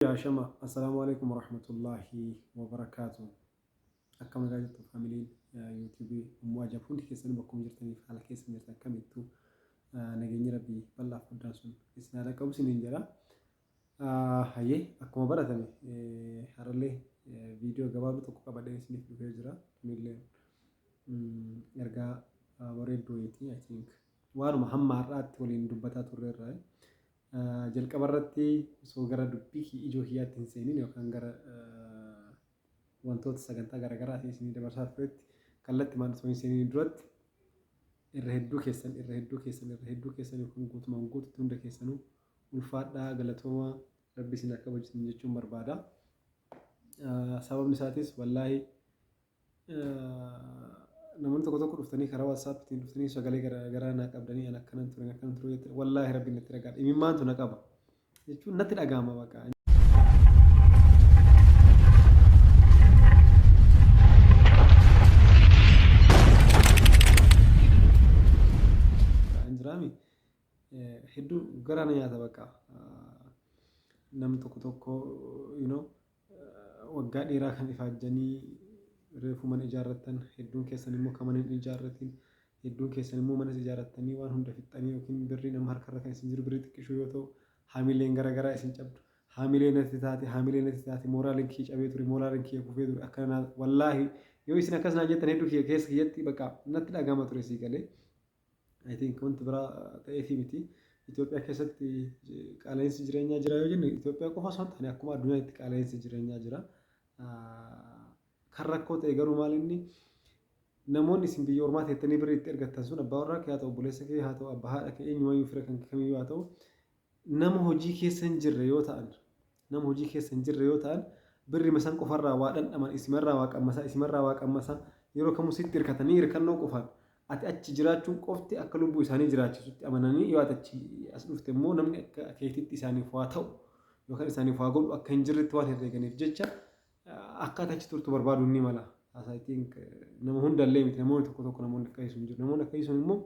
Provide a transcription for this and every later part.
يا شما السلام عليكم ورحمة الله وبركاته. أكمل جاجة فاميلي يوتيوب مواجهة فوندي كيسان بكم جرتني في حالة كيسان جرتن كميتو نجني ربي بالله فدانسون إسنا لك أبو سنين جرا هاي أكمل برا هرلي فيديو جواب تكوكا بعدين سنيف بيجرا ميل يرجع وريد دويتي I think وارو محمد رات ولين دبتات ورير jalqaba irratti osoo gara dubbii ijoo hiyyaatti hin seeniin yookaan gara wantoota sagantaa garaagaraa isinii dabarsaa turetti kallattiin osoo hin seeniin duratti irra hedduu keessan yookaan guutumaan guututti hunda keessanuu ulfaadhaa galatoomaa rabbi isin akka hojjetan jechuun barbaada. Sababni isaatis wallaahi namoonni tokko tokko dhuftanii karaa WhatsApptiin dhuftanii sagalee garaa naa qabdanii an akkanan ture wallaahi rabbi natti dhagaadha imimmaantu na qaba jechuun natti dhagaama baqa. Injiraami hedduu garaa na nyaata baqa namni tokko waggaa dheeraa kan ifaajjanii reefu mana ijaarratan hedduun keessan immoo kan mana hin ijaarratin hedduun keessan immoo mana ijaarratanii waan hunda fixxanii yookiin birrii nama harkarra kan isin jiru birrii xiqqishuu yoo ta'u haamileen garaagaraa isin cabdu haamileen natti taate mooraaleen kee cabee ture mooraaleen kee kufee ture akkana wallaahi yoo isin akkas naa jettan hedduu keessa kiyyatti baqa natti dhagama ture sii galee I think wanti biraa ta'eefi miti Itoophiyaa keessatti qaala'insi jireenyaa jira yoo jenne Itoophiyaa qofa osoo hin taane akkuma addunyaatti qaala'insi jireenyaa jira. Kan rakkoo ta'e garuu maal inni namoonni isin biyya ormaa teettanii birrii itti ergattan sun abbaa warraa kee haa ta'u obboleessa kee haa ta'u abbaa haadha kee eenyumayyuu fira kan kamiyyuu haa ta'u nama hojii keessa hin jirre yoo ta'an birri masan qofarraa waa dhandhaman isimarraa waa qammasa yeroo kamuu sitti hirkatanii hirkannoo qofaan ati achi jiraachuun qofti akka lubbuu isaanii jiraachisutti amananii yoo ati achi as dhufte immoo namni akka keetitti isaaniif waa ta'u yookaan isaaniif waa godhu akka hin jirretti waan herreeganiif jecha akkaataa achi turtu barbaadu ni mala. I think nama hundallee miti namoonni tokko namoonni akkasii sun jiru namoonni akkasii sun immoo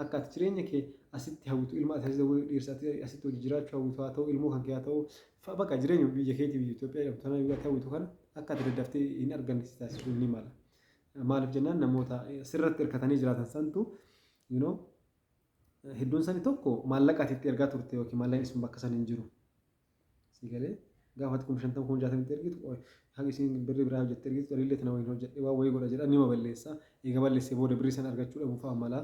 akka ati jireenya kee asitti hawwitu ilma ati dhiirsa asitti hojii jiraachuu hawwitu haa ta'u ilmoo kan kee haa ta'u bakka jireenya biyya keetii biyya Itoophiyaa jedhamtu sana biyya hawwitu kana akka ati daddaftee hin arganne si taasisuu ni mala. Maaliif jennaan namoota sirratti hirkatanii jiraatan santu hedduun sanii tokko maallaqa ati itti ergaa turte yookiin maallaqni sun bakka san hin jiru. Si galee gaafa xiqqum 50 kun 60 ergitu hanga isin birri biraa hojjettee ergitu walillee tana wayii hojjedhe waa wayii godha jedha nima balleessa eega balleessee booda birrii sana argachuu dhabuuf amala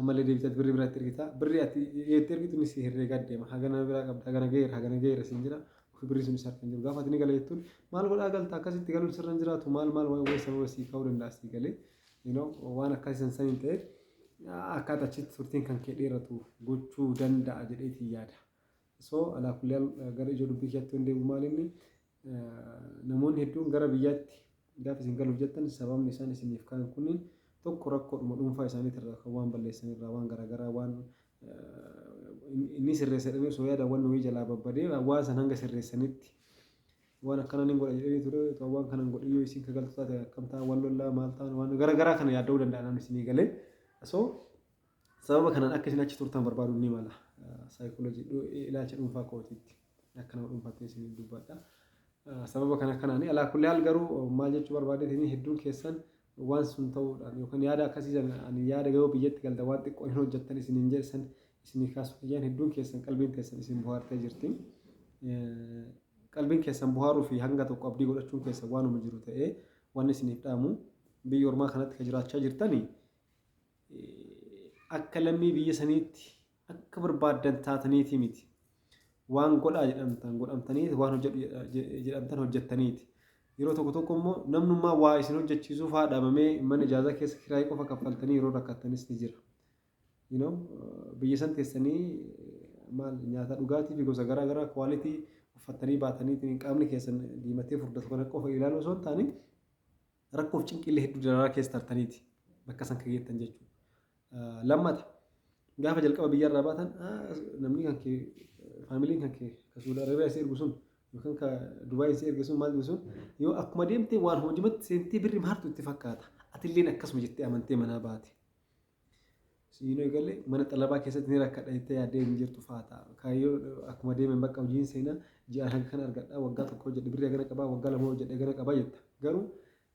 ammallee deebitatti birri biraatti ergita birri ati itti ergitu ni si herreegaa deema hagana biraa qabda hagana geera sin jira ofii birrii sun isaa kan jiru gaafa ati ni gala jettuun maal godhaa galta akkasitti galuun sirra hin jiraatu maal wayii sababa sii ka'uu danda'a si galee waan akkasii san hin ta'e akkaataa achitti turtiin kan kee dheeratu gochuu danda'a jedheetii yaada. So alaa kulliyaal gara ijoo dubbii keetti hundee maalinni namoonni hedduun gara biyyaatti gaafa isin galuuf jettan sababni isaan isiniif kan kunniin tokko rakkoodhuma dhuunfaa isaaniitirraa kan waan balleessanirraa waan garaagaraa waan inni sirreessadhamee osoo yaada waan wayii jalaa babbadee waan san hanga sirreessanitti waan akkana ni godha jedhanii ture waan kana godhi yoo isin kagaltu taate akkam ta'a waan lollaa maal ta'an waan garaagaraa kana yaadda'uu danda'a namni isinii galee so sababa kanaan akka isin achi turtan barbaadu ni mala. Saayikooloojii ilaalcha dhuunfaa kootiitti akkana dhuunfaatti isin dubbadha. Sababa kanaan alaa kulli haal garuu maal jechuu barbaadeetini hedduun keessan waan sun ta'uudhaan yookaan yaada akkasiisan ani yaada yoo biyyatti galta waan xiqqoo hin hojjettan isin hin jedhan isin kaasuu kiyyaan hedduun keessan qalbiin keessan isin buhaartee jirti. Qalbiin keessan buhaaruu fi hanga tokko abdii godhachuun keessan waanuma jiru ta'ee waan isiniif dhaamu biyya ormaa kanatti kan jiraachaa jirtanii akka lammii biyya saniitti akka barbaadan taataniiti miti waan godhaa godhamtanii waan jedhamtan hojjettaniiti yeroo tokko immoo namnummaa waa isin hojjechiisuuf haa dhaabamee mana ijaazaa keessa kiraayii qofa kaffaltanii yeroo rakkattanis ni jira. Biyya san teessanii maal nyaata dhugaatii fi gosa garaagaraa kwaalitii uffattanii baatanii qaamni keessan diimatee furdatu kana qofa ilaaluu osoo hin taane rakkoof cinqillee hedduu dararaa keessa tartaniiti bakka san kageettan jechuudha. Lammata gaafa jalqaba biyyarraa baatan namni kan kee faamiliin kan kee ka Suudi Arabiyaa si ergu sun yookaan ka Dubaay si ergu sun maal sun yoo akkuma deemtee waan hojimatti seentee birri maartu itti fakkaata atilleen akkasuma jettee amantee manaa baate. Siinoo eegalee mana xalabaa keessatti ni rakkadha jettee yaaddee hin jirtu faata. Kaayyoo akkuma deemen bakka hojiin seenaa ji'a kan argadhaa waggaa tokko hojjedhe birrii hagana qabaa waggaa lama hojjedhe hagana qabaa jetta garuu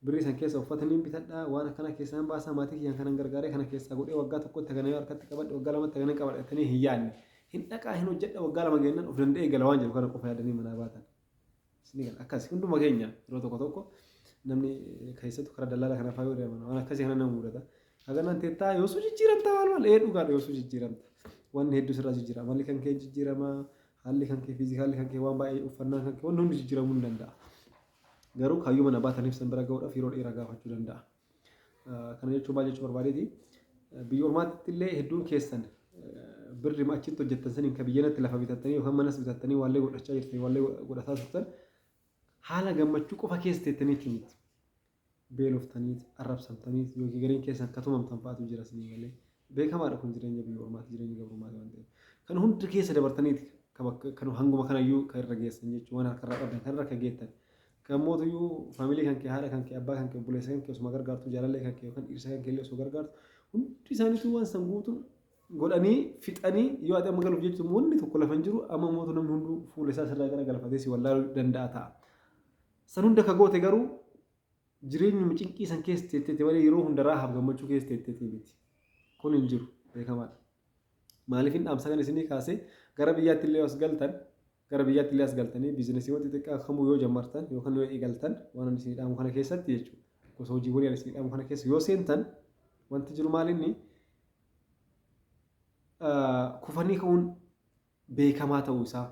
birrii san keessa uffatanii bitadhaa waan akkana keessaan baasaa maatii kiyyaan kanan gargaaree kana keessaa godhee waggaa tokkotti hagana yoo harkatti qabadhe waggaa lamatti hagana qabadhatanii hin yaadne hin dhaqaa hin hojjedha waggaa lama geennan of danda'ee gala waan jedhu kana qofa yaadanii manaa baatan. Akkas hunduma keenya yeroo tokko tokko namni keessattuu karaa dallaalaa kana faayuu deeman waan akkasii kana nama mudata. Haganaan teettaa yoo su jijjiiramta maal dhugaadha yoo su jijjiiramta waan hedduu sirraa jijjiirama malli kan kee jijjiirama haalli kan kee fiizikaalli kan kee waan baay'ee uffannaan kan kee waan hundi jijjiiramuu ni danda'a. Garuu kaayyoo mana baataniif san bira gahuudhaaf yeroo dheeraa gaafachuu danda'a. Kana jechuun maal jechuu barbaadeeti biyya ormaatti illee hedduun keessan birri achitti hojjettan saniin kan biyyanatti lafa bitattanii yookaan manas bitattanii waallee godhachaa jirtanii waallee godhataa turtan haala gammachuu qofa keessa teettaniitti miti. Beeloftaniit arrabsamtaniit yookiin gariin keessan katumamtan fa'aatu jira sinii galee beekamaadha kun jireenya biyya ormaatti jireenya gabrummaati waan ta'eef. Kan hundi keessa dabartaniiti kan hanguma kanayyuu kan irra geessan jechuun waan harkarraa qabdan kan irra akka geettan. Kan mootuyyuu faamilii kan kee haadha kan kee abbaa kan kee obboleessa kan kee osuma gargaartu jaalallee kan kee yookaan dhirsa kan kee illee osoo gargaartu hundi isaaniitu waan san guutu godhanii fixanii yoo ati amma galuuf jechuun wanni tokko lafa hin jiru amma mootu namni hunduu fuula isaa sirraa gara galafatee si wallaaluu danda'a ta'a. San hunda ka goote garuu jireenyuma cinqii san keessa teettee malee yeroo hundaraa haaf gammachuu keessa teettee miti. Kun hin jiru beekamaadha. Maaliif hin dhaamsa kan isinii kaasee gara biyyaatti illee as galtan gara biyyaatti illee as galtanii biizinasii wanti xiqqaa kamuu yoo jammartan yookaan yoo eegaltan waan isinii dhaamu kana keessatti jechuudha. Gosa hojiiwwan isinii dhaamu kana keessa yoo seentan wanti jiru maalinni kufanii ka'uun beekamaa ta'uu isaa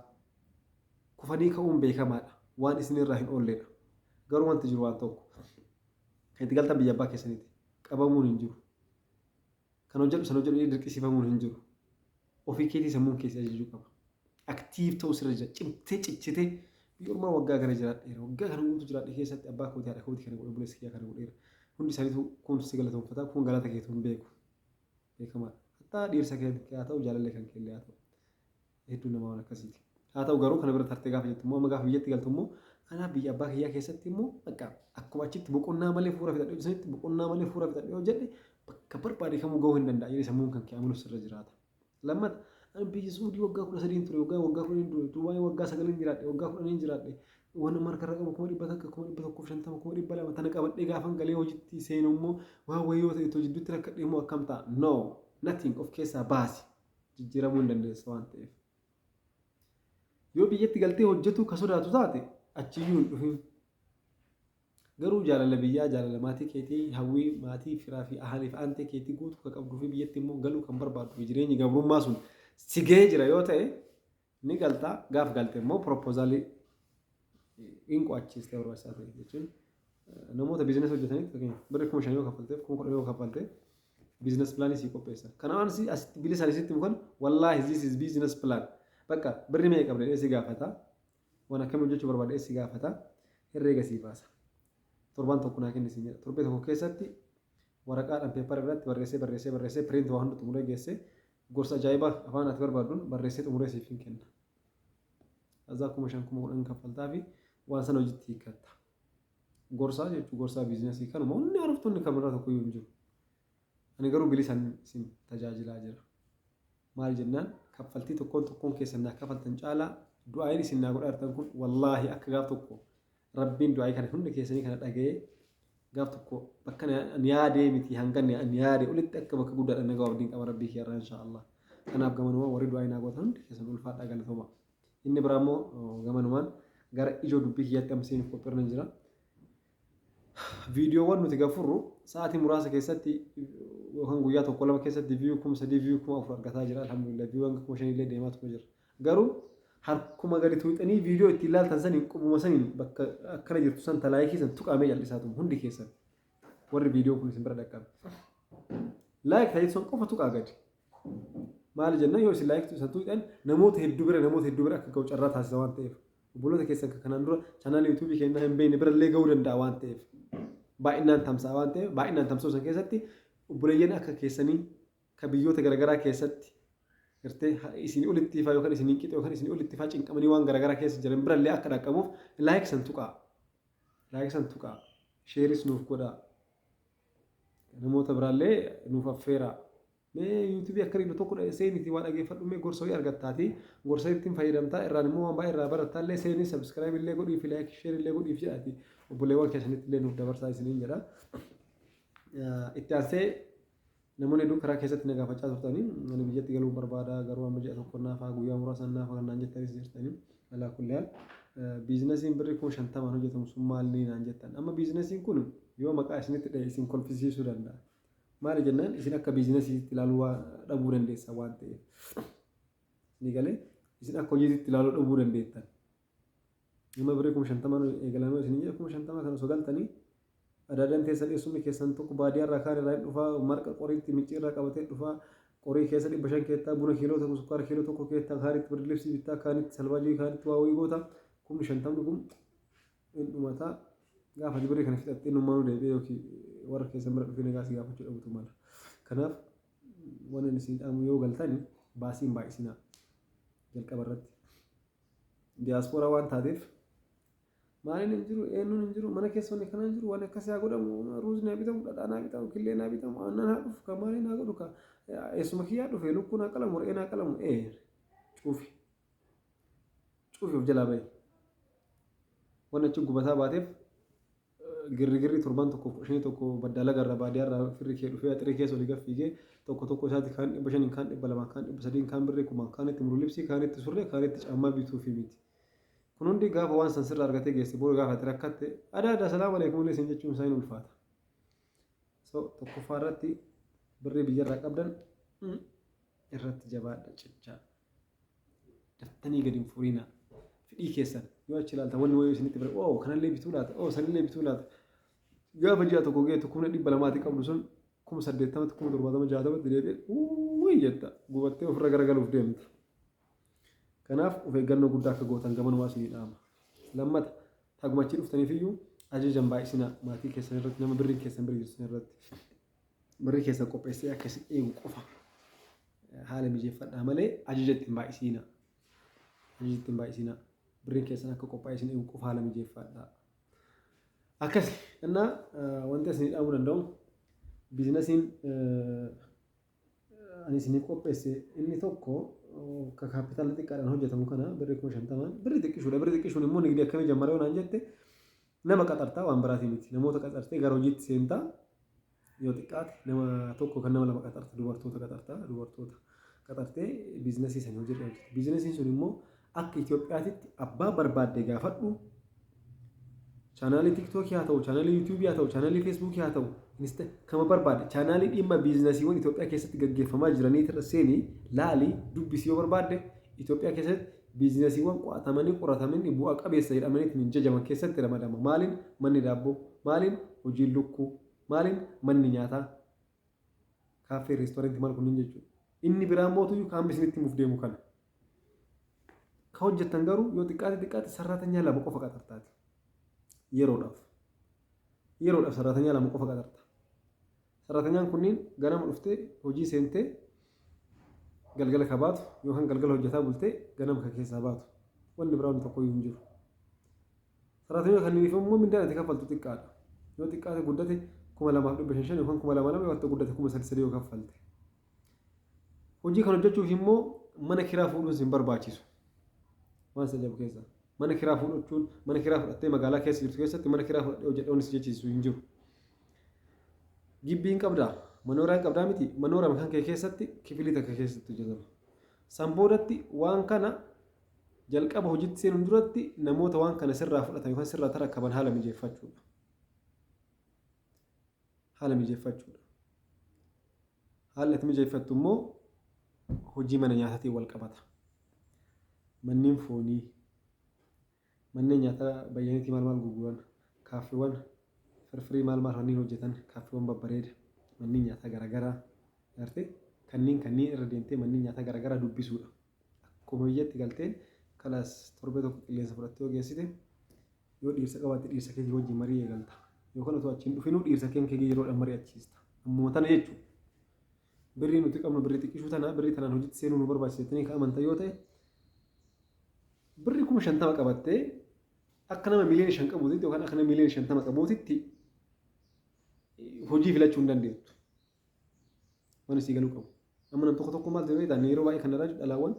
kufanii ka'uun beekamaadha. Waan isinirraa hin oolledha. Garuu wanti jiru waan tokko kan itti galtan biyya abbaa keessaniiti qabamuun hin jiru. Kan hojjedhu san hojjedhu dirqisiifamuun hin jiru. Ofii keetii sammuun keessi ajajuu qaba. Aktiif ta'uu sirra jira cimtee cichitee biyya ormaa waggaa kana jiraadheera waggaa kana guutuu jiraadhe keessatti abbaa kootii haadha kootii kana godhe obboleessa kiyyaa kana godheera. Hundi isaaniitu kun si galatoonfataa kun galata keetu hin beeku. Beekamaadha. Hattaa dhiirsa kee haa ta'u jaalallee kan kee illee haa ta'u. Hedduu nama waan akkasiiti. Haa ta'u garuu kana bira tartee gaafa jettu immoo amma gaafa biyyatti galtu immoo kanaaf biyya abbaa kiyyaa keessatti immoo bakka akkuma achitti boqonnaa malee fuura fixadhee sanitti boqonnaa malee fuura fixadhee yoo jedhe bakka barbaade kamuu gahuu hin danda'a jedhee sammuun kan kee amaluuf sirra jiraata. Lammata ani biyya Suudii waggaa 13 ture waggaa 10 ture Dubaay waggaa 9 jiraadhe waggaa 10 jiraadhe waan markarra qabu 150 200 tana qabadhee gaafan galee hojiitti seenu immoo waa wayyoo ta'e too jidduutti rakkadhee immoo akkam ta'a no nothing of keessaa baasi jijjiiramuu hin dandeessa waan ta'eef. Yoo biyyatti galtee hojjetu ka sodaatu taate achiyyuu hin dhufin. Garuu jaalala biyyaa jaalala maatii keetii hawwii maatii firaa fi ahaliif aantee keetii guutuu ka qabduu fi biyyatti immoo galuu kan barbaadu fi jireenyi gabrummaa sun si gahee jira yoo ta'e ni galtaa gaaf galte immoo propozaalii hin qo'achiistee barbaachisaa ta'e jechuun namoota biizinasii hojjetaniif fakkeenyaaf birri 5,000 yoo kaffalteef 10,000 yoo kaffalte biizines pilaanii sii qopheessa. Kanaaf asitti bilisa isitti mukan wallaahi this is business plan. Bakka birri meeqa qabdee dheessi gaafata waan akkam hojjechuu barbaade dheessi gaafata herreega sii baasa. Torbaan tokko naa kenni siin jedha. Torbee tokko keessatti waraqaadhaan peepara irratti barreessee piriint waa hunda xumuree geessee gorsa ajaa'ibaa afaan ati barbaaduun barreessee xumuree siif hin kenna. Azaa 5,000 kaffaltaa fi waan sana hojiitti hiikatta. Gorsaa jechuun gorsaa biizinasii kanuma hundi araftoonni kamirraa tokko iyyuu hin jiru. Ani garuu bilisaan isin tajaajilaa jira. Maal jennaan kaffaltii tokkoon keessan naa kaffaltan caalaa du'aayin isin naa godhaartan kun wallaahi akka gaaf tokko rabbiin du'aayii kana hunda keessanii kana dhaga'ee gaaf tokko bakka ani yaadee miti hanganne ani yaadee olitti akka bakka guddaadhaan nagaa abdiin qaba rabbii kiyyaarraa inshaallah. Kanaaf gamanumaan warri du'aayii naa godhatan hundi keessan ulfaadhaa galatooma. Inni biraa immoo gamanumaan gara ijoo dubbii kiyyaatti amseen qophiirra jira. Viidiyoowwan nuti gafurru sa'aatii muraasa keessatti yookaan guyyaa tokko lama keessatti viyuu 3,000 viyuu 4,000 argataa jira alhamdulillah viyuu hanga 5,000 illee deemaatu jira. Garuu harkuma gadi tuuxanii viidiyoo itti ilaaltan saniin qubuma saniin bakka akkana jirtu san talaayikii san tuqaamee jal'isaatu hundi keessan warri viidiyoo kun isin bira dhaqqabe. Laayik ta'ee son qofa tuqaa gadi. Maal jenna yoo isin laayik san tuuxan namoota hedduu bira akka ga'u carraa taasisa waan ta'eef. Obboloota keessan kanaan dura chaanaala yuutuubii keenyaa hin beekne birallee ga'uu danda'a waan ta'eef. Baay'inaan tamsa'a waan ta'eef baay'inaan tamsa'uu san keessatti obboleeyyan akka keessanii ka biyyoota garaagaraa keessatti gartee isin olitti ifaa yookaan isin qixee yookaan isin olitti ifaa cinqamanii waan garaagaraa keessa jiran birallee akka dhaqqabuuf laayik san tuqaa sheeris nuuf godhaa namoota birallee nuuf affeeraa mee yuutuubii akka riidhu tokko seenitii waan dhageeffadhu mee gorsa wayii argattaati gorsa ittiin fayyadamtaa irraan immoo waan baay'ee irraa barattaallee seenii sabskiraayib illee godhiif laayik sheer illee godhiif jedhaati obboleewwan keessanitti illee nuuf dabarsaa isiniin jedha. Itti aansee namoonni hedduun karaa keessatti na gaafachaa turtanii ani biyyatti galuu barbaada garuu amma ji'a tokko naafaa guyyaa muraasa naafaa kan naan jettanis jirtanii alaa kulliyaal biizinasiin birrii 50 hojjetamu sun maal ni naan jettan amma biizinasiin kun yoo maqaa isinitti dhahe isin kolfisiisuu danda'a. Maali jennaan isin akka biizinasiitti ilaaluu dhabuu dandeessa waan ta'eef ni galee isin akka hojiitti ilaaluu dhabuu dandeettan. Nama birrii 50 eegalamuu isin jedhe 50 kan osoo galtanii adaadan teessa dheessumni keessan tokko baadiyyaa irraa kaan irraa dhufaa marqa qoriitti miccii irraa qabatee dhufaa qorii keessa 500 keettaa buna kiiloo tokko sukkaara kiiloo tokko keettaa kaanitti birrii libsii bittaa kaanitti salbaajii kaanitti waa wayii goota 50 kun dhumataa gaafa birrii kana fixattee nummaanuu deebi'ee yookiin warra keessan bira dhufee nagaasii gaafachuu dhabutu mala. Kanaaf waan isin dhaamu yoo galtani baasiin baay'isinaa jalqaba irratti. Diyaaspooraa waan taateef maaliin hin jiru eenyuun hin jiru mana keessonni kanaan jiru waan akkasii haa godhamu ruuzni haa bitamu dhadhaan haa bitamu killeen haa bitamu aannan haa dhufu kan maaliin haa godhu ka eessuma kiyyaa dhufe lukkuun haa qalamu re'een haa qalamu cuufi of jalaa bahe waan achi gubataa baateef girri turban tokko shanii tokko baddaala garra baadiyyaa irraa firri kee dhufee xirii keessa olii gaffiigee tokko isaatti kaan 500 kaan 200 kaan 300 kaan birrii 1000 kaan itti muru libsii kaan itti surree kaan itti caammaa bituu fi miti. Kun hundi gaafa waan san sirraa argatee geesse booda gaafa itti rakkatte adaada salaamu alaikum illee isin jechuun isaa hin ulfaata. So tokkoffaa irratti birrii biyyarraa qabdan irratti jabaadha cichaa. Daftanii gadi hin furiina fidhii keessan yoo achi ilaalta wanni wayii isinitti bira kanallee bituu laata sanillee bituu laata gaafa ji'a tokko geetu 200 qabdu sun 80 70 60 deebi'ee jetta gubattee ofirra garagaluuf deemta. Kanaaf of eeggannoo guddaa akka gootan gamanumaa isinii dhaama. Lammata tagumachi dhuftaniif iyyuu ajajaan baay'isinaa maatii keessan irratti nama birrii keessan birrii jirtan irratti birrii keessan qopheessee akka isin eegu qofa haala mijeeffadhaa malee ajajatti hin baay'isinaa. Ajajatti hin baay'isinaa. Birrii keessan akka qophaa'ee isin eegu qofa haala mijeeffadhaa. Akkasi innaa wanti isinii dhaamuu danda'u biizinasiin ani isiniif qopheesse inni tokko ka kaapitaala xiqqaadhaan hojjetamu kana birrii 50 birrii xiqqishuudha. Birrii xiqqishuun immoo nigdii akkamii jammaree waan jette nama qaxartaa waan biraatii miti. Namoota qaxartee gara hojiitti seentaa yoo xiqqaate nama tokko kan nama lama qaxarta dubartoota qaxartee biizinasii sana hojjetu. Biizinasiin sun immoo akka Itoophiyaatitti abbaa barbaadde gaafadhu chaanaalii tiktookii haa ta'u chaanaalii yuutuubii haa ta'u chaanaalii feesbuukii haa ta'u kama barbaade chaanaalii dhimma biizinasiiwwan Itoophiyaa keessatti gaggeeffamaa jiranii irra seenii laalii dubbisii yoo barbaadde Itoophiyaa keessatti biizinasiiwwan qo'atamanii qoratamanii bu'aa qabeessa jedhamanii hin jajaman keessatti ramadama. Maaliin manni daabboo, maaliin hojiin lukkuu, maaliin manni nyaataa, kaaffee, reestoorantii maal kunniin jechuudha. Inni biraan mootuyyuu kaan bisinitti muuf deemu kana. Ka hojjettan garuu yoo xiqqaate sararatanyaa lama qofa qaxartaati. Yeroodhaaf sararatanyaa lama qofa qaxarta. Sarratanyaan kunniin ganama dhuftee hojii seentee galgala ka baatu yookaan galgala hojjetaa bultee ganama ka keessaa baatu wanni biraan tokko hin jiru. Sarratanyaan kanneen immoo mindaan itti kaffaltu xiqqaadha. Yoo xiqqaate guddate 2,500 yookaan 2,200 yoo guddate 3,300 yoo kaffalte. Hojii kan hojjechuuf immoo mana kiraa fuudhuun sin barbaachisu. Waan sajabu keessa mana kiraa fuudhachuun mana kiraa fudhattee magaalaa keessa jirtu keessatti mana kiraa fudhadhee hojjedhanis jechiisu hin jiru. Gibbiin qabdaa manooraan qabdaa miti manoora kan kee keessatti kifilii takka keessatti hojjetama. Sanboodatti waan kana jalqaba hojiitti seenuun duratti namoota waan kana sirraa fudhatan yookaan sirraa tarakkaban haala mijeeffachuudha. Haala itti mijeeffattu immoo hojii mana nyaataatiin wal qabata. Manneen foonii, manneen nyaataa bayyaniitii maal gurguran, kaaffiiwwan firfirii maal kanneen hojjetan, kaaffiiwwan babbareeda, manneen nyaataa garaagaraa gartee kanneen irra deemtee manneen nyaataa garaagaraa dubbisuudha. Akkuma biyyatti galteen kalaas torbee tokko qilleensa fudhattee ogeessite yoo dhiirsa qabaatte dhiirsa kee wajjin marii eegalta. Yookaan otoo achiin dhufinuu dhiirsa kee yeroodhaan mari'achiista. Ammoo tana jechuudha. Birrii nuti qabnu birrii xiqqishuu tana birrii tanaan hojiitti seenuu nu barbaachisa amantaa yoo ta'e birrii 50 qabattee akka nama miliyoona 5 qabuutitti yookaan akka nama miliyoona 50 qabuutitti hojii filachuu hin dandeettu. Waan isii galuu qabu. amma nam tokko maal ta'e beektaa yeroo baay'ee kanarraa dhalaawwan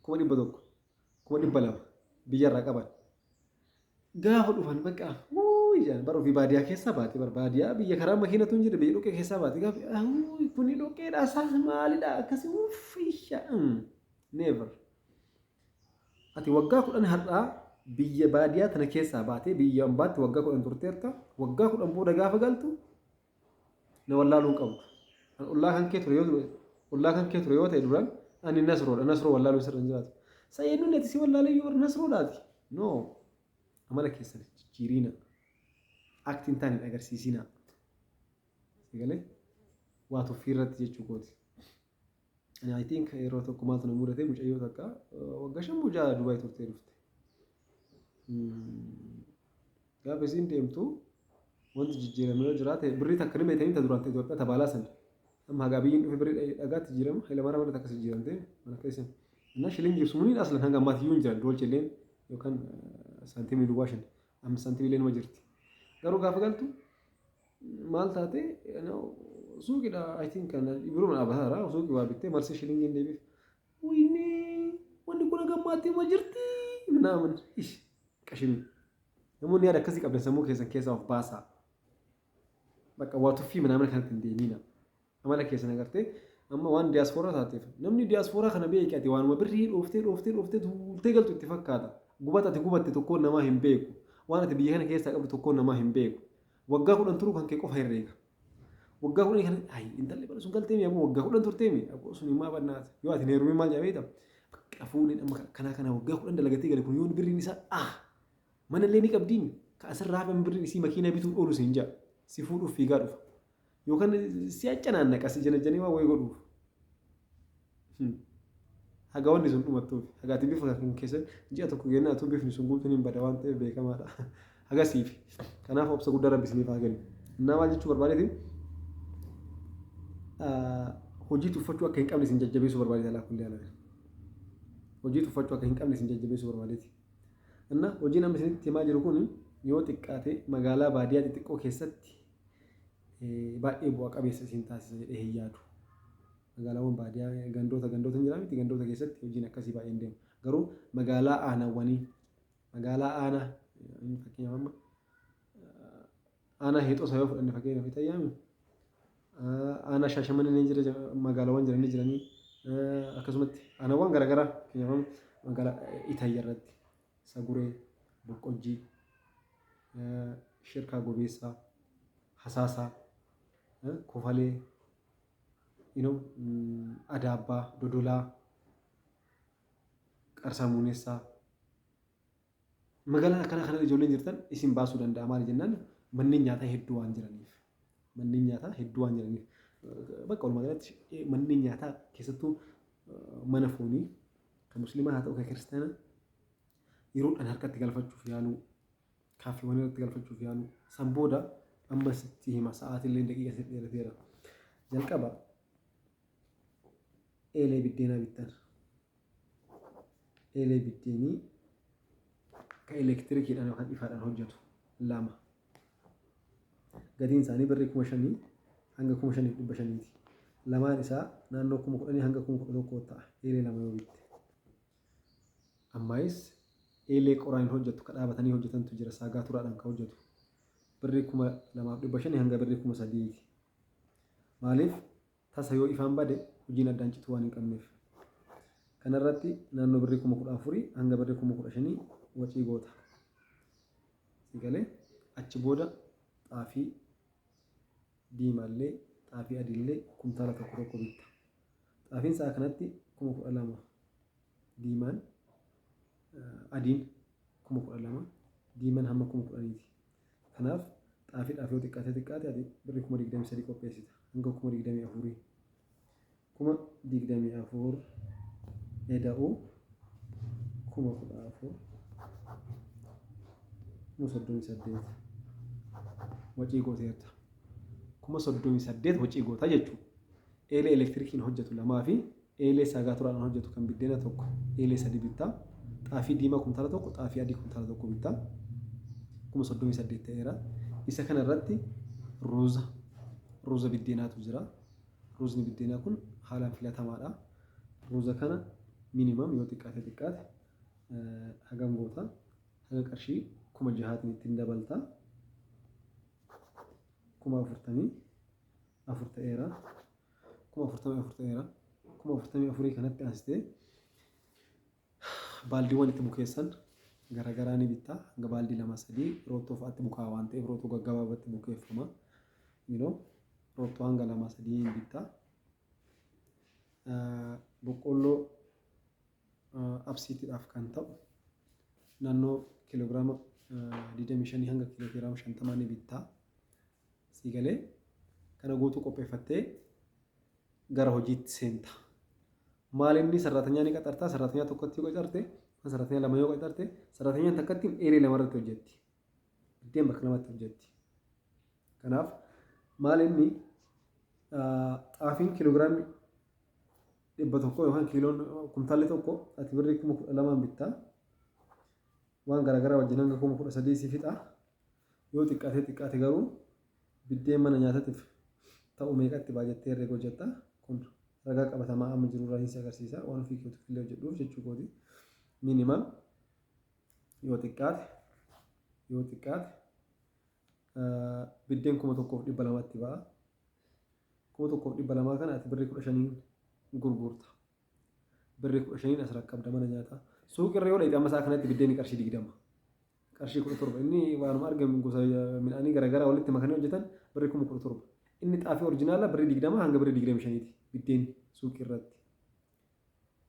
100,000 200,000 biyyarraa qaban gaafa dhufan bakka ijaan bara ofii baadiyyaa keessaa baate baadiyyaa biyya karaa makiinatu hin jirre biyya dhoqqee keessaa baate gaafa kuni dhoqqeedha isaa maalidha akkasii uffisha never ati waggaa 10 har'aa biyya baadiyyaa tana keessaa baatee biyya ambaatti waggaa 10 turteerta waggaa 10 booda gaafa galtu na wallaaluu qabdu ollaa kan kee ture yoo ta'e duraan ani nasroo wallaaluu sirra hin jiraatu sayyidun ati si wallaalee yoo nasroodhaati no amala keessan jijjiirina aktiin taaniin agarsiisina sigalee waa tuffii irratti jechuu kooti ani I think yeroo tokko maaltu na mudate mucayyoo takka waggaa 5 bujaa Dubaay turtee dhufte gaafa isiin deemtu wanti jijjiirame yoo jiraate birrii takka nima itanii ta duraan Itoophiyaa tabaalaa sana amma hagaa biyyiin dhufe birrii dhagaatti jijjiirama Hayilamaariyaam irratti akkas jijjiiramte mana keessa እና ሽሊንግ ሱሙኒን አስለን hanga maatiyuun jiran doolcheleen yookaan saantimii duwwaa 5 5 saantimii ma jirti garuu gaafa galtu maal taate suuqidha I think kana biroo dhaabataara suuqi waa bittee marsee shilingiin deebiif wayne wanni kun hanga maatii ma jirti ምናምን ish qashimi namoonni yaada akkasii qabdan sammuu keessaa of baasaa bakka waa tuffii ምናምን kanatti hin deemina amala keessan agartee amma waan diaspora taateef namni diaspora kana beekati waanuma birrii dhooftee duultee galtu itti fakkaata gubatati gubatte tokkoon namaa hin beeku waan ati biyya kana keessaa qabdu tokkoon namaa hin beeku waggaa 10 turuu kan kee qofa herreega waggaa 10 kana ay intalli bala sun galtee mi'a waggaa 10 turtee mi aboo sun himaa bannaati yoo ati neerumii maal jabeeta qafuun amma kana waggaa 10 dalagatee gale kun yoo birriin isaa mana illee ni qabdiin ka asirraa hafan birriin isii makiinaa bituu oolu siin jaa si fuudhuuf fiigaa dhufa yookaan si accanaan si janajanii waa wayii godhuuf haga wanni sun dhumattuuf hagaati bifa kan keessa ji'a tokko gennaatu bifni sun guutuun hin bada waan ta'eef beekamaadha haga siif kanaaf obsa guddaa rabbi isiniif haa kennu innaa maal jechuu barbaadeeti hojii tuffachuu akka hin qabne isin jajjabeessuu barbaadeeti alaa kulli alaa hojii tuffachuu akka hin qabne isin jajjabeessuu barbaadeeti innaa hojiin amma isinitti himaa jiru kun yoo xiqqaate magaalaa baadiyyaa xixiqqoo keessatti baay'ee bu'aa qabeessa isin taasisa jedhee hin yaadu. Magaalaawwan baadiyyaa gandoota hin jiraa miti gandoota keessatti hojiin akkasii baay'een deemu. Garuu magaalaa aanaawwanii magaalaa aanaa fakkeenyaaf amma aanaa heexoosaa yoo fudhanne fakkeenyaaf itayyaami aanaa shaashamanii ni jira magaalaawwan jiranii akkasumatti aanaawwan garaagaraa fakkeenyaaf magaalaa Itayya irratti Saguree Boqqojjii Shirkaa Gobeessaa Hasaasaa Kofalee Adaabbaa Dodolaa Qarsaa Muunessaa magaalaa kana ijoolleen jirtan isin baasuu danda'a maali jennaan manneen nyaataa hedduu waan jiraniif bakka walumaa galatti manneen nyaataa keessattuu mana foonii kan musliimaa haa ta'u kan kiristaanaa yeroodhaan harkatti galfachuuf yaaluu kaafeewwan irratti galfachuuf yaaluu san booda amma sitti hima sa'aatillee daqiiqa sitti dheerateera jalqaba eelee biddeenaa bittan eelee biddeenii ka elektirikiidhaan yookaan ifaadhaan hojjetu lama gatiin isaanii birrii 5,000 hanga 5,500 lamaan isaa naannoo 10,000 hanga 11,000 ta'a eelee lama yoo bitte ammaayis eelee qoraan hojjetu ka dhaabatanii hojjetantu jira saagaa turaadhaan ka hojjetu birrii 2,500 hanga birrii 3,000 maaliif tasa yoo ifaan bade hojiin addaan citu waan hin qabneef kanarratti naannoo birrii 14,000 hanga birrii 15,000 wacii goota sigalee achi booda xaafii diimaallee xaafii adiillee kumtaala tokko bitta xaafiin isaa kanatti 12,000 diimaan adiin 12,000 diimaan hamma 10,000 kanaaf xaafiidhaaf yoo xiqqaate ati birrii 23,000 qopheessita hanga 24,000 24,000 eda'uu 14,000 38 wacii gooteerta 38 wacii goota jechuudha. Eelee elektirikiin hojjetu lamaa fi eelee saagaa turaadhaan hojjetu kan biddeena tokko eelee 3 bittaa xaafii diimaa kumtaala tokko xaafii adii kumtaala tokko bittaa 38 ta'eera. Isa kana irratti ruuza biddeenaatu jira. Ruuzni biddeenaa kun haalaan filatamaadha. Ruuza kana minimum yoo xiqqaate hagam goota haga qarshii 6,000 ittiin dabalta 40,000 ta'eera 40,000 kanatti aansitee baaldiiwwan itti bukeessan garagaraa ni bitta hanga baaldii 2-3 roottoo fa'aatti bukaa waan ta'eef roottoo gaggabaabatti bukeeffama roottoo hanga 2-3 ni bitta boqqolloo absiitiidhaaf kan ta'u naannoo kiloogiraama 25 hanga kiloogiraama 50 ni bitta siigalee kana guutuu qopheeffattee gara hojiitti seenta. Maal inni sarratanya ni qaxartaa sarratanya tokkotti yoo qaxarte sarratanya lama yoo qaxarte sarratanya takkatti eelee lama irratti hojjetti. Biddeen bakka lamatti hojjetti. Kanaaf maal inni xaafiin kiloogiraamii 100 yookaan kiiloon kumtaalli tokko ati birrii 12,000 bittaa waan garaagaraa wajjin hanga 13,000 si fixa yoo xiqqaate garuu biddeen mana nyaataatiif ta'u meeqatti baajattee herreega hojjetta kun ragaa qabatamaa amma jiru irraa hin agarsiisa waan ofii keetti fillee hojjedhuuf jechuu kooti minimum yoo xiqqaate biddeen 1,200 ba'a 1,200 kana ati birrii 15 gurgurta birrii 15 as rakkabda mana nyaataa suuqirra yoo dheedhi amma isaa kanatti biddeen qarshii 20 qarshii 17 inni waanuma argamu gosa midhaanii garaagaraa walitti makanii hojjetan birrii 17 inni xaafii oriijinaala birrii 20 hanga birrii 25 biddeen suuqirratti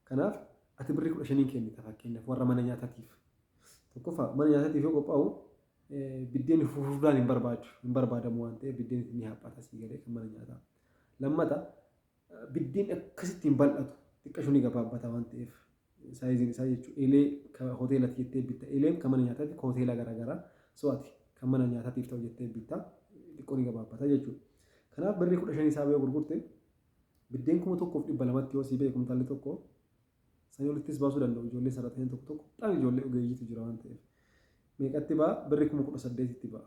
kanaaf ati birrii 15 kennita fakkeenyaaf warra mana nyaataatiif tokkoffaa mana nyaataatiif yoo qophaa'u biddeen fufurdaan hin barbaadamu waan ta'eef biddeen ni haphata sii galee kan mana nyaataa lammata biddeen akkasitti hin bal'atu xiqqashuu ni gabaabbata waan ta'eef saayiziin isaa jechuun eelee hoteelatti jettee bitta eeleen kan mana nyaataatti hoteela garaagaraa so'ati kan mana nyaataatiif ta'u jettee bitta xiqqoo ni gabaabbata jechuudha. Kanaaf birrii 15 isaa yoo gurgurte biddeen 1,200 yoo sii ba'e kumtaalli tokko sanii olittis baasuu danda'u ijoollee sarratanii tokko dhaan ijoollee ogeeyyiitu jira waan ta'eef meeqatti ba'a birrii 18,000 ba'a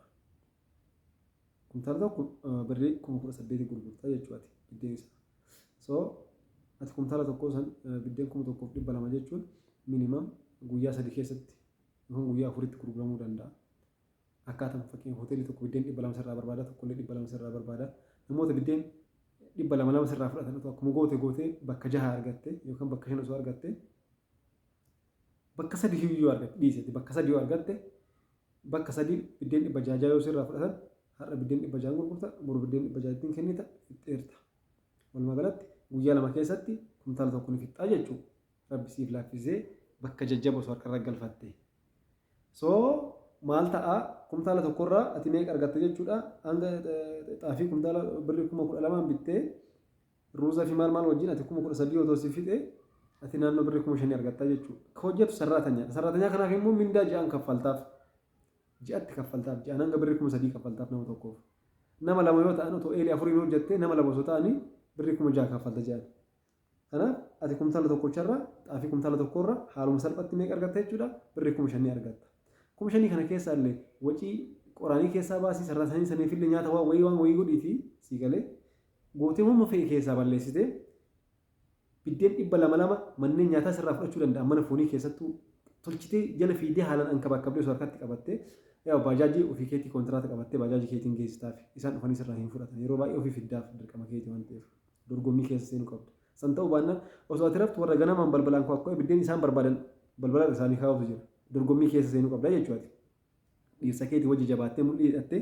kumtaalli tokko birrii 18,000 gurgurta jechuudha biddeen isaa. So ati kumtaala tokko san biddeen 1,200 jechuun minimum guyyaa 3 keessatti yookaan guyyaa 4tti gurguramuu danda'a. Akkaataan fakkiin hoteelli tokko biddeen 200 sirraa barbaada tokkollee 200 sirraa barbaada namoota biddeen 200 sirraa fudhatan akkuma gootee bakka 6 argatte yookaan bakka 5 osoo argatte bakka 3 yoo argatte dhiisetti bakka 3 yoo argatte bakka 3 biddeen 600 yoo sirraa fudhatan har'a biddeen 600 gurgurta boru biddeen 600 ittiin kennita fixxeerta. Walumaa galatti guyyaa 2 keessatti kumtaala tokko ni fixxaa jechuudha. Rabbi siif laaffisee bakka jajjaba osoo harkarra galfatte. So maal ta'a kumtaala tokkorraa ati meeqa argatte jechuudha. Hanga xaafii kumtaala birrii 12,000 bittee ruuzaa fi maal wajjin ati 13,000 otoo si fixe ati naannoo birrii 5,000 argatta jechuudha. Ka hojjetu sarratanyaa. Sarratanyaa kanaaf immoo mindaa ji'aan kaffaltaaf. Ji'atti kaffaltaaf ji'aan hanga birrii 3,000 kaffaltaaf nama tokkoof. Nama lama yoo ta'an otoo eelii 4 hojjettee nama lama osoo ta'anii birrii 6,000 kaffalta jedhan. Kanaaf ati kumtaala tokkocharraa xaafii kumtaala tokkorraa haaluma salphatti meeqa argatta jechuudha birrii 5,000 argatta. 5,000 kana keessaa illee wacii qoraanii keessaa baasii sarratanii saniifillee nyaata waan wayii godhiitii sii galee gootee humna fe'e keessaa balleessitee biddeen 200 manneen nyaataa sirraa fudhachuu danda'a mana foonii keessattuu tolchitee jala fiidee haalaan ankabakkabdee osoo harkatti qabattee yaa baajaajii ofii keetii kontiraata qabattee baajaajii keetiin geessitaaf isaan dhufanii sirraa hin fudhatan yeroo baay'ee ofii fiddaaf dirqama keetii waan ta'eef dorgommii keessa seenuu qabdu. San ta'uu baannaan osoo ati raftu warra ganamaan balbalaan koo akka biddeen isaan barbaadan balbala isaanii kaa'utu jira. Dorgommii keessa seenuu qabda jechuudha. Dhiirsa keetii wajji jabaattee mul'ii hidhattee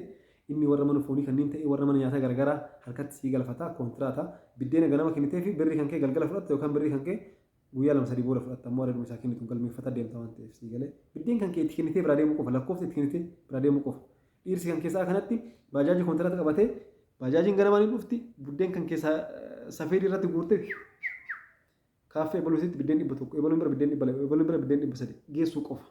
inni warra mana foonii kanneen ta'e warra mana nyaataa garagaraa harkatti sii galfataa kontiraata biddeen ganama kennitee fi birrii kan kee galgala fudhatta yookaan birrii kan kee guyyaa 2-3 booda fudhatta ammoo adda isaa kennitu galmeeffata deemta waan ta'eef sii galee biddeen kan kee itti kennitee biraa deemuu qofa lakkoofsa itti kennitee biraa deemuu qofa. Dhiirsi kan keessaa kanatti baajaajii kontiraata qabatee baajaajiin ganamaan hin dhufti biddeen kan keessaa safeedii irratti guurtee kaaffee ebaluusitti biddeen 100 ebaluun bira biddeen 200 ebaluun bira biddeen 300 geessuu qofa.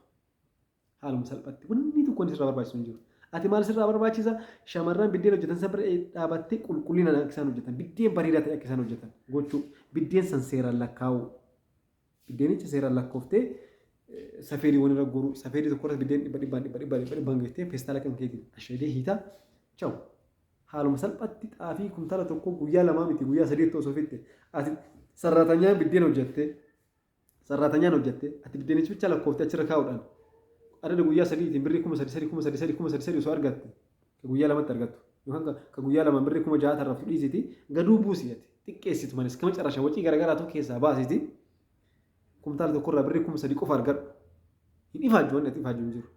Haaluma salphatti wanni tokko sirraa barbaachisu hin jiru. Ati maal sirraa barbaachisa shamarran biddeen hojjetan san bira dhaabattee qulqullina akka isaan hojjetan biddeen bareedaa ta'e akka isaan hojjetan gochuu biddeen san seeraan lakkaa'u biddeenicha seeraan lakkooftee safeedii wanirra guuru safeedii tokkorratti biddeen 100 geessitee feestaala kan keetiin asheedee hiitaa chawu haaluma salphatti xaafii kumtaala tokko guyyaa lamaa miti guyyaa sadiitti osoo fitte ati sarratanyaan biddeen hojjette sarratanyaan hojjette ati biddeenichi bicha lakkoofte achirra kaa'uudhaan adada guyyaa sadiitiin birrii 3,300 osoo argatte ka guyyaa lamatti argattu yookaan ka guyyaa lama birrii 6,000 irraa fudhiisiti gaduu buusii ati xiqqeessitu manis kama carrasha wacii garagaraatu keessaa baasiti kumtaala tokkorraa birrii 3,000 qofa argadhu hin ifaajju wanni ati ifaajju hin jiru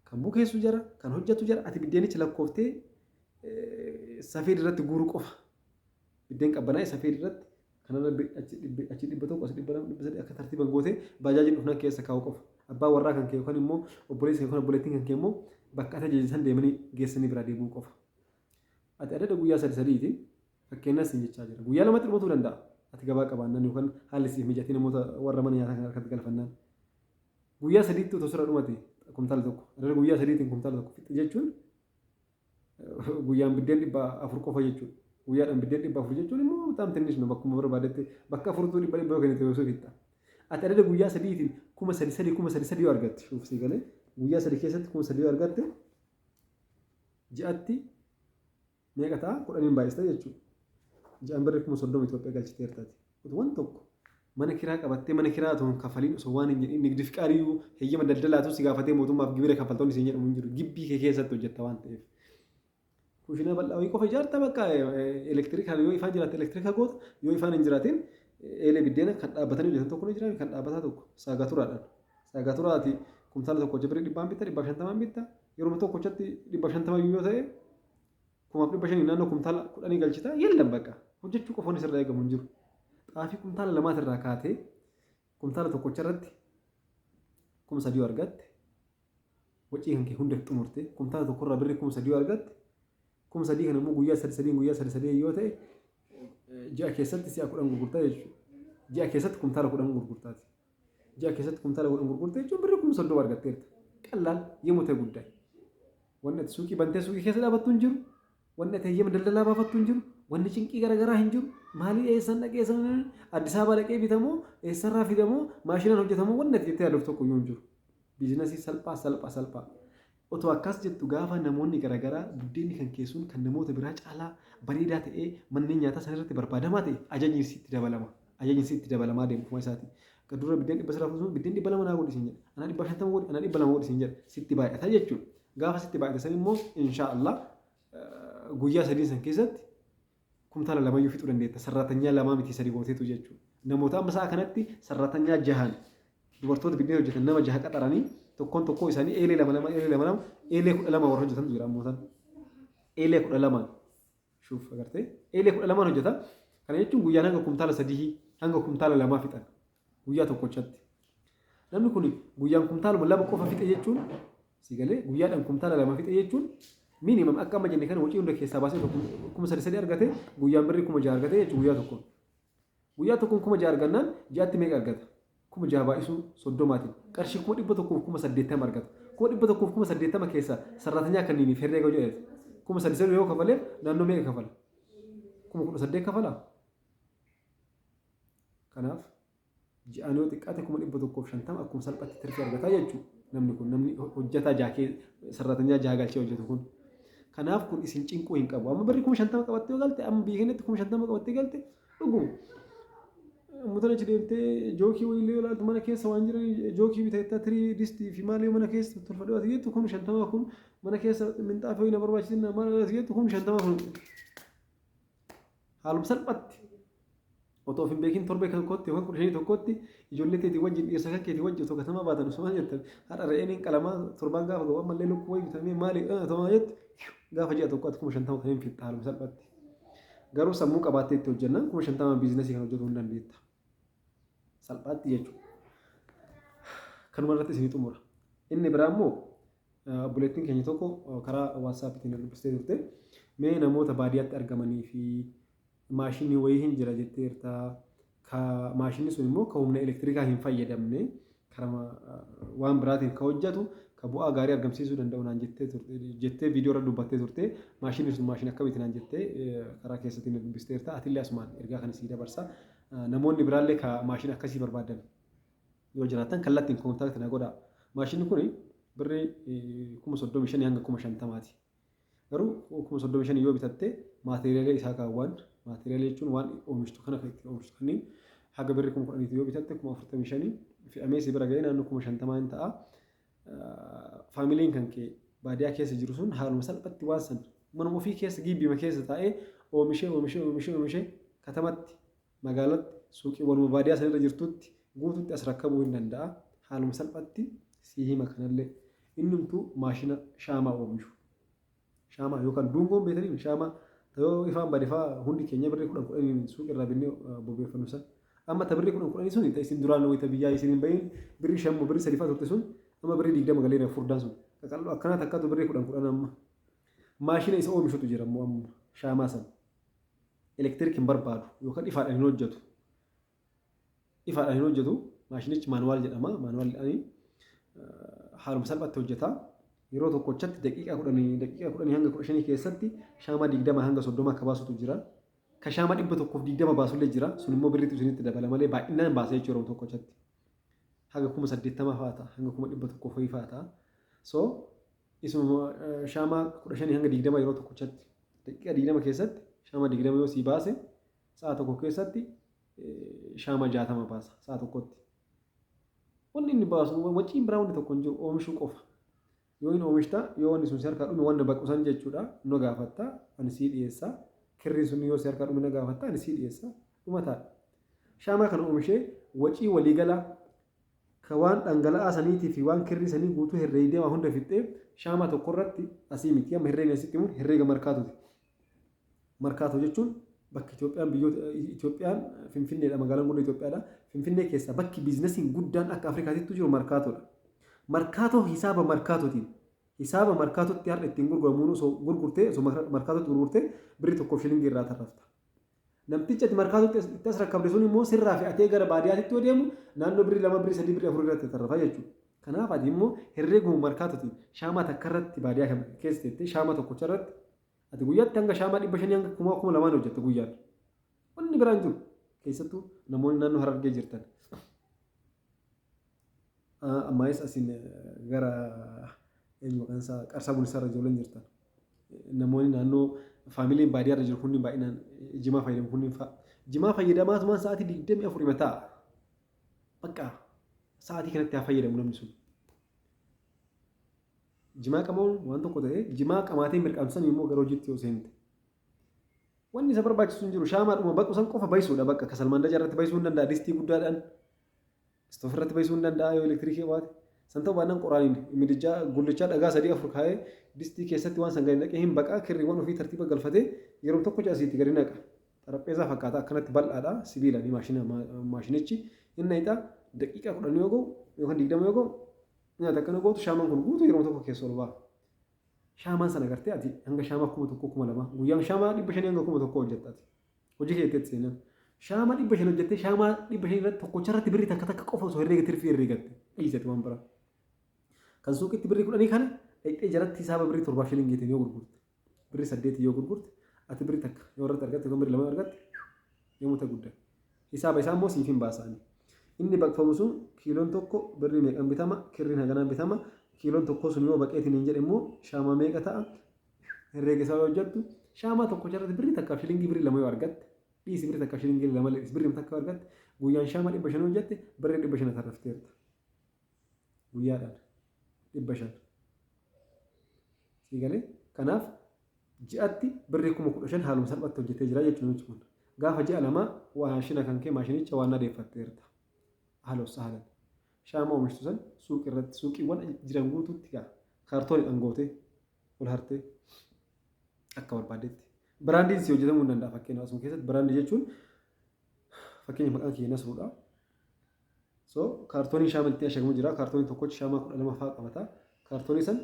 kan bukeessu jara kan hojjetu jara ati biddeenichi lakkooftee safeed irratti guuruu qofa biddeen qabbanaa'e safeed irratti kanarra achi 100 as 200 akka tartiiban gootee baajaajiin dhufna keessa kaa'u qofa abbaa warraa kan kee yookaan immoo obboleessa yookaan obboleettiin kan kee immoo bakka ati jechisan deemanii geessanii biraa deemuu qofa ati adada guyyaa sadiitiin fakkeenyaas hin jechaa jira guyyaa lamatti dhumuu danda'a ati gabaa qabaannan yookaan haalli siif mijatee namoota warra mana nyaataa kan harkatti galfannaan guyyaa sadiitti otoo sirra dhumate kumtaala tokko adada guyyaa sadiitiin kumtaala tokko fixxe jechuun guyyaan biddeen 400 qofa jechuudha guyyaadhaan biddeen 400 jechuun immoo bitaam tinnish no bakkuma barbaadetti bakka 400 yoo kennite yoo fitta ati adada guyyaa sadiitiin 3,300 yoo argatte shuufsii galee guyyaa sadii keessatti 3,000 yoo argatte ji'atti meeqa ta'a 10 baay'ista jechuudha ji'aan birrii 30,000 Itoophiyaa galchiteertaati waan tokko mana kiraa qabattee mana kiraa otoo kafaliin osoo waan hin jedhin nigdi fiqaariyyuu heeyyama daldalaatu si gaafatee mootummaaf gibira kaffaltoonni isin jedhamu hin jiru gibbii kee keessatti hojjetta waan ta'eef kushina bal'aa wayii qofa ijaarta bakka elektirikaa yoo ifaan jiraatte elektirika goota yoo ifaan hin jiraatin eelee biddeena kan dhaabbatanii hojjetan tokko ni jira kan dhaabbataa tokko saagaturaati kumtaala tokko hojja birrii 100 bitta 150 bitta yeroo tokko hojjatti 150 yoo ta'e 1,500 naannoo kumtaala 10 galchita yellan bakka hojjechuu qofa inni sirraa eegamu hin jiru xaafii kumtaala lamaatirraa kaatee kumtaala tokkocha irratti 3,000 argatte wacii kan kee hunda xumurte kumtaala tokkorraa birrii 3,000 argatte 3,000 kan immoo guyyaa 3 yoo ta'e ji'a keessatti si'a 10 gurgurtaa jechuudha. Ji'a keessatti kumtaala 10 gurgurtaati. Ji'a keessatti kumtaala 10 gurgurtaa jechuun birrii 30,000 argatteerta. Qallaal yemmuu ta'e guddaa. Wanni ati suuqii bantee suuqii keessa dhaabattu hin jiru. Wanni ati heeyyama daldalaa baafattu hin jiru. Wanni cinqii garaagaraa hin jiru. Maalii eessan dhaqeessan Addis Ababaa dhaqee bitamoo eessarraa fidamoo maashinaan hojjetamoo wanni ati jettee yaaduuf tokko iyyuu hin jiru. Biizinasii salphaa. Otoo akkas jettu gaafa namoonni garaagaraa buddeenni kan keessuun kan namoota biraa caalaa bareedaa ta'ee manneen nyaataa sanarratti barbaadamaa ta'e ajajni sitti dabalama. Ajajni sitti dabalamaa deemtuma isaati. Dura biddeen 100 fuudhuun biddeen 200 naa godhi siin jedha. Anaa 150 godhi, anaa 200 godhi siin jedha. Sitti baay'ata jechuudha. Gaafa sitti baay'ate san immoo inshaallah guyyaa sadii san keessatti kumtaala lamayyuu fixuu dandeetta. Sarratanyaa lamaa miti sadii gooteetu jechuudha. Namoota amma sa'a kanatti sarratanyaa jahan dubartoota biddeen hojjetan nama jaha qaxaranii tokko isaanii eelee lama eelee 12 warra hojjetan jira ammoo san eelee 12 shuuf agartee eelee 12 hojjetan kana jechuun guyyaan hanga kumtaala 3 hanga kumtaala 2 fixan guyyaa tokkochatti namni kun guyyaan kumtaala 2 qofa fixe jechuun sigalee guyyaadhaan kumtaala 2 fixe jechuun minimum akka amma jenne kana wacii hunda keessaa baasee 3,000 argate guyyaan birrii 6,000 argate jechuun guyyaa tokkoon 6,000 argannaan ji'aatti meeqa argata 6,000 baay'isuu 30maatiin qarshii 1,180 argata 1,180 keessaa sarratanyaa kanniiniif herreega jedhate 3,000 yoo kafaleef naannoo meeqa kafala 18,000 kafala kanaaf ji'aan yoo xiqqaate 1,150 akkuma salphatti tirfii argataa jechuudha namni hojjetaa jaakee sarratanyaa jaha galchee hojjetu kun kanaaf kun isin cinquu hin qabu amma birrii 50 qabattee yoo galte amma biyya keenyatti 50 qabattee galte dhuguma mutan achi deemtee jookii wayillee olaantu mana keessa waan jiran jookii bitatta tirii distii fi maalii mana keessa tolfadhuu ati jettu 50 kun mana keessa minxaafii wayina barbaachisinna maal ati jettu 50 kun haaluma salphatti otoo of hin beekin torbee tokkotti yookaan 15 tokkotti ijoollee keetii wajjin dhiirsa kan keetii wajjin otoo katamaa baatan osoo jettan haadha re'een qalamaa torbaan gaafa gahu ammallee lukkuu wayii bitamee maali otoo jettu gaafa ji'a tokkotti 50 kan hin fixxa haaluma salphatti garuu sammuu qabaattee itti hojjannaan 50 biizinasii kan hojjetuu hin dandeetta. Salphaatti jechuudha. Kanuma irratti isin xumura. Inni biraa immoo buleettiin keenya tokko karaa WhatsApptiin dubbistee turte mee namoota baadiyyaatti argamanii fi maashinii wayii hin jira jetteerta ka maashinni sun immoo ka humna elektirikaa hin fayyadamne karaa waan biraatiin ka hojjetu ka bu'aa gaarii argamsiisuu danda'u naan jettee viidiyoo irra dubbattee turte maashinni sun maashina akkamitti naan jettee karaa keessatti dubbisteerta atillee asumaan ergaa kana sii dabarsa. Namoonni biraallee ka maashina akkasii barbaadan yoo jiraatan kallattiin koontaakti na godhaa. Maashinni kun birrii 35,000 hanga 50,000ti. Garuu 35,000 yoo bitatte maateriyaala isaa kaawwan maateriyaala jechuun waan oomishtu kana kan ittiin oomishtu kanneen haga birrii 10,000 yoo bitatte 45,000 fe'amee si bira ga'ee naannoo 50,000 ta'a. Faamiliin kan kee baadiyyaa keessa jiru sun haaluma salphatti waan san manuma ofii keessa gibbiima keessa taa'ee oomishee katamatti magaalatti suuqiiwwan baadiyyaa sanirra jirtutti guututti as rakkabuu hin danda'a. Haaluma salphatti si hima kanallee innumtuu maashina shaamaa oomishu. Shaamaa yookaan duungoon beekanii shaamaa ta'uu ifaan badifaa hundi keenya birrii 10,000 suuqirraa binnee bobeeffannu san. Amma ta birrii 10,000 sun isin duraan wayita biyyaa isin hin bahin birrii 5 birrii 3 turte sun amma birrii 20 galeera furdaan sun. Qaqalloo akkanaa takkatu birrii 10,000 amma. Maashina isa oomishutu jira ammoo amma shaamaa san. Elektiriik hin barbaadu yookaan ifaadhaan hin hojjetu. Ifaadhaan hin hojjetu maashinichi maanuwaal jedhama. Maanuwaal haaluma salphatti hojjeta. Yeroo tokkochatti daqiiqaa 10 hanga 15 keessatti shaamaa 20 hanga 30 akka baasutu jira. Ka shaamaa 120 baasullee jira. Sun immoo birriitu isinitti dabala malee baay'inaan baasee jechuudha yeroo tokkochatti. Haga 80,000 fa'aa ta'a. Hanga 100,000 fa'aa ta'a. So isuma shaamaa 15 hanga 20 yeroo tokkochatti daqiiqaa 20 keessatti shaamaa 20 yoo sii baase sa'a tokko keessatti shaamaa 60 baasa sa'a tokkotti. Wanni inni baasu waciin biraa wanti tokko hin jiru oomishuu qofa. Yoo inni oomishta yoo wanni sun si harkaa dhume waan baqusan jechuudha nu gaafatta ani sii dhiyeessa. Kirriin sun yoo si harkaa dhume na gaafatta ani sii dhiyeessa. Dhumataa shaamaa kana oomishee wacii waliigalaa ka waan dhangala'aa saniitii fi waan kirrii sanii guutuu herreeydee waa hunda fixxee shaamaa tokko irratti asii miti amma herreega asitti himuun herreega markaatuuti. Markaatoo jechuun bakki Itoophiyaan Finfinneedha magaalaan guddoo Itoophiyaadha. Finfinnee keessa bakki biizinasiin guddaan akka Afrikaatitti jiru markaatoodha. Markaatoo hisaaba markaatootiin hisaaba markaatootti har'a ittiin gurguramuun osoo gurgurtee osoo markaatootti gurgurtee birrii tokkoof shilingii irraa tarrafta. Namtichi ati markaatootti itti as rakkabde sun immoo sirraa fe'atee gara baadiyyaatti yoo deemu naannoo birrii 2 birrii 3 birrii 4 irratti tarrafa jechuudha. Kanaaf ati immoo herreeguma markaatootiin shaamaa takka irratti baadiyyaa keessa teettee shaamaa tokkocha irratti ati guyyaatti hanga shaamaa 500 hanga 2,200 hojjette guyyaan. Wanni biraan jiru keessattuu namoonni naannoo Harargee jirtan. Ammaayis asiin gara maqaan isaa Qarsaa Bulisaa irra ijoolleen jirtan. Namoonni naannoo faamiliin baadiyyaa irra jiru kunniin baay'inaan jimaa fayyadamu kunniin fa'a. Jimaa fayyadamaatumaan sa'aatii 24 hima ta'a. Bakka sa'aatii kanatti haa fayyadamu namni sun. Jimaa qabuun waan tokko ta'ee jimaa qamaatee mirqaansan immoo gara hojiitti yoo seente. Wanni isa barbaachisu hin jiru shaamaadhuma baqusan qofa baysuudha bakka kasalmanda irratti baysuu hin danda'a distii guddaadhaan istoof irratti baysuu hin danda'a yoo elektiriikii baate san ta'uu baannaan qoraaniin midijaa gullichaa dhagaa 3-4 kaa'ee distii keessatti waan san gadi naqee hin baqaa kirriiwwan ofii tartiiba galfatee yeroo tokko caasiitti gadi naqa xarapheezaa fakkaata akkanatti bal'aadha sibiilaan maashinichi inni hixa daqiiqaa 10 yoo ga'u yookaan 20 yoo ga'u nyaata akkana gootu shaamaan kun guutuu yeroo tokko keessa ol ba'a. Shaamaan sana gartee ati hanga shaamaa 1,000 2,200 guyyaan shaamaa 500 hanga 1,000 hojjettaati. Hojii keetti seenan. Shaamaa 500 hojjettee shaamaa 500 irratti tokkocha irratti birrii takka qofa osoo herreega tirfii herreegatte dhiisati waan biraa. Kan suuqitti birrii 10 kana dhaqxee jalatti hisaaba birrii 7 shilingiitiin yoo gurgurte birrii 8 yoo gurgurte ati birrii takka yoo irratti argatte yookaan birrii 2 argatte yommuu ta'u guddaa. Hisaaba isaa immoo siif hin baasani. Inni baqfamu sun kiiloon tokko birrii meeqaan bitama kirriin haganaan bitama kiiloon tokko sun yoo baqeetiin hin jedhe immoo shaamaa meeqa ta'a herreega isaa yoo hojjettu shaamaa tokko jalatti birrii takkaaf shilingii birrii 2 yoo argatte dhiisi birrii takkaaf shilingii 2 lees birrii takka yoo argatte guyyaan shaamaa 500 hojjette birrii 500 tarrafteerta guyyaadhaan 500 siigalee kanaaf ji'atti birrii 15,000 haaluma salphatti hojjettee jira jechuudha kun gaafa ji'a lamaa maashina kan kee maashinicha waan adeeffatteerta haalos saalan. Shaamaa oomishtu san suuqiiwwan jiran guutuutti kaartoonii dhangootee ol hartee akka barbaadetti. Biraandiin si hojjetamuu hin danda'a fakkeenya asuma keessatti biraandii jechuun fakkeenya maqaan kiyya Nasruudha. So kaartooniin shaamaa itti ashagamu jira kaartooniin tokkochi shaamaa 12 fa'aa qabata. Kaartoonii san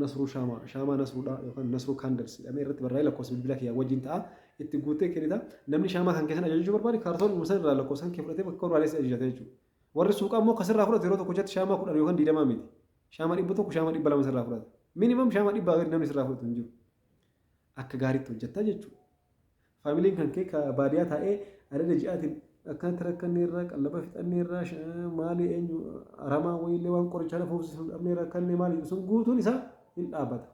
Nasruu shaamaa Nasruudha yookaan Nasruu kaandels jedhamee irratti barraa'ee lakkoofsa bilbila kiyyaa wajjin ta'a itti guutee kennita namni shaamaa kan keessan ajajachuu barbaade kaartoonii san irraa lakkoofsan kee fudhatee bakka barbaadees ajajata jechuudha. Warri suuqaa immoo kasirraa fudhatu yeroo tokkochatti shaamaa 10 yookaan 20 miti. Shaamaa 100 shaamaa 200 sirraa fudhata. Minimum shaamaa 100 gadi namni sirraa fudhatu hin jiru. Akka gaariitti hojjettaa jechuudha. Faamiliin kan kee ka baadiyyaa taa'ee adada ji'aatiin akkanatti rakkanne irraa qallaba fixanne irraa maali eenyu aramaa wayiillee waan qorichaa lafa uffisuuf dhabne rakkanne maali sun guutuun isaa hin dhaabbata.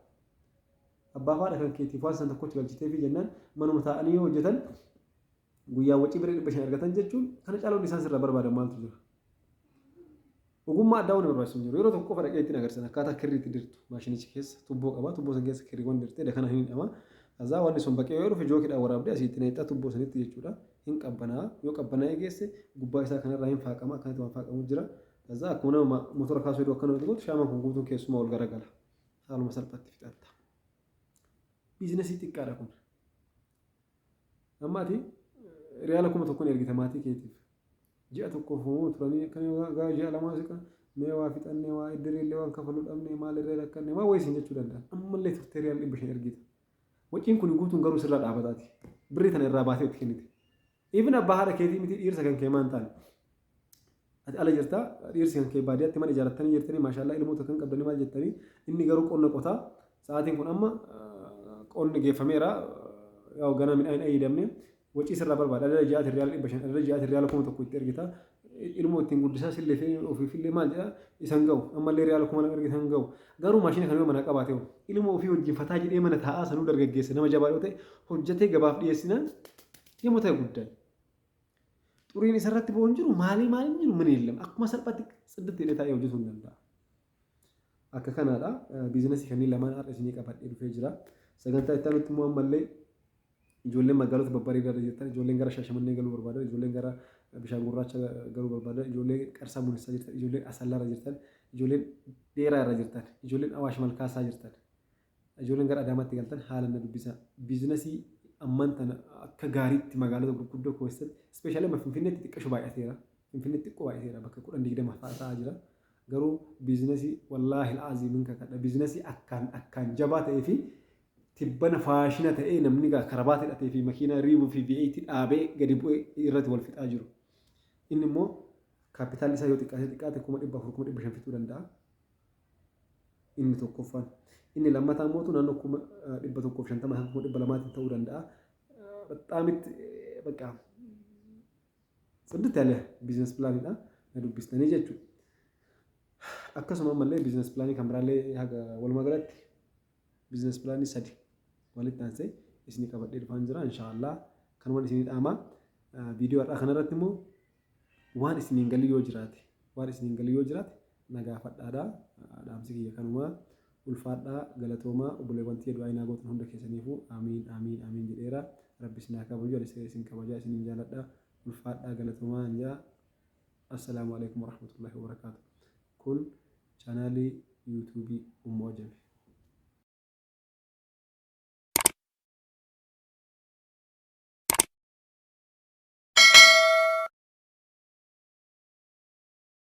abbaa faadha kan keetiif waan san tokkotti galchitee fi jennaan manuma taa'anii yoo hojjetan guyyaa wacii birrii 500 argatan jechuun kana caaluun isaan sirraa barbaadan maaltu jira. Ogummaa addaa waan barbaachisu jiru yeroo tokko qofa dhaqee ittiin agarsiisan akkaataa kirrii itti dirtu maashinichi keessa tubboo qaba tubboo san keessa kirriiwwan dirtee kana hin dhama azaa wanni sun baqee yoo dhufe jookiidhaan waraabdee asitti neexxaa tubboo sanitti jechuudha hin qabbanaa yoo qabbanaa'ee geesse gubbaa isaa kanarraa hin faaqama akkanatti waan faaqamu jira azaa akkuma nama motora kaasuu hedduu akkana tokkotti shaamaan kun guutuun keessumaa ol garagala haaluma salphatti fixatta. Biizinasii xiqqaadha kun ammaati riyaala 1,000 ergite maatii keetiif. Ji'a tokko fuudhuu turanii kan gaa ji'a lamaa siqa mee waa fixannee waa iddireellee waan kafaluu dhabnee maalirree rakkannee maa wayisiin jechuu danda'a ammallee turtee riyaal 500 ergita waciin kun guutuun garuu sirraa dhaabataati birrii tana irraa baatee itti kennite even abbaa haadha keetii miti dhiirsa kan kee maan taane ati ala jirtaa dhiirsi kan kee baadiyyaatti mana ijaarrattanii jirtanii maashaallah ilmoota kan qabdanii maal jettanii inni garuu qonna qotaa sa'aatiin kun amma qonni geeffameera yaa ganaa midhaan ayyadamne wacii sirraa barbaada adda jaati riyaal 500 adda jaati riyaal 1,000 itti ergita ilmoo ittiin guddisaa sillee fi ofiifillee maal jedha isan ga'u ammallee riyaal 2,000 ergitan ga'u garuu maashina kan yoo mana qabaate ilmoo ofii wajjin fataa jedhee mana taa'aa sanuu dargaggeessa nama jabaa yoo ta'e hojjetee gabaaf dhiyeessinaan yommuu ta'e guddaan xuriin isarratti bo'oon jiru maaliin jiru min illam akkuma salphatti tsiddatti hidhee taa'ee hojjetuu hin danda'a. Akka kanaadha biizinasii kanneen lamaan har'a isinii qabadhee dhufee jira sagantaa itti aanutti immoo ammallee ijoolleen magaalota babbareedaa irra jirtan ijoolleen gara Shaashamannee galuu barbaadan ijoolleen gara bishaan gurraacha galuu barbaadan ijoolleen qarsaa munissaa jirtan ijoolleen asallaa irra jirtan ijoolleen dheeraa irra jirtan ijoolleen awaash malkaasaa jirtan ijoolleen gara adaamaatti galtan haala na dubbisa biizinasii amman tana akka gaariitti magaalota gurguddoo keessatti ispeeshaalii Finfinneetti xiqqashu baay'ateera Finfinneetti xiqqoo baay'ateera bakka 10-20 fa'aa jira garuu biizinasii wallaahi al'aazimin kakadha biizinasii akkaan jabaa ta'ee fi tibbana faashina ta'ee namni karabaata hidhatee fi makiinaa riibuu fi V8 dhaabee gadi bu'ee irratti wal fixaa jiru. Inni immoo kaapitaalli isaa yoo xiqqaate 400,000 fixuu danda'a. Inni tokkoffaan. Inni lammataa immoo naannoo 150,000 ta'uu danda'a. Baxaamitti bakka saddeet yaala biizines pilaanidha. Na dubbistanii jechuudha. Akkasuma ammallee biizines pilaanii kan biraallee haga walumaa galatti biizines pilaanii 3 walitti aansee isinii qabadhee dhufaan jira inshaallah kanumaan isinii dhaama viidiyoo har'aa kanarratti immoo waan isiniin galii yoo jiraate nagaafadhaadha dhaamsi kiyya kanumaa ulfaadhaa galatoomaa obboleewwan tiyya du'aa inaa gootan hunda keessaniifuu amiin jedheera rabbi isinaa kabaju isin kabajaa isiniin jaaladha ulfaadhaa galatoomaa anjaa assalaamu alaikum warahmatullahi wabarakaatu kun chaanaalii yuutuubii Ummoo Ajami.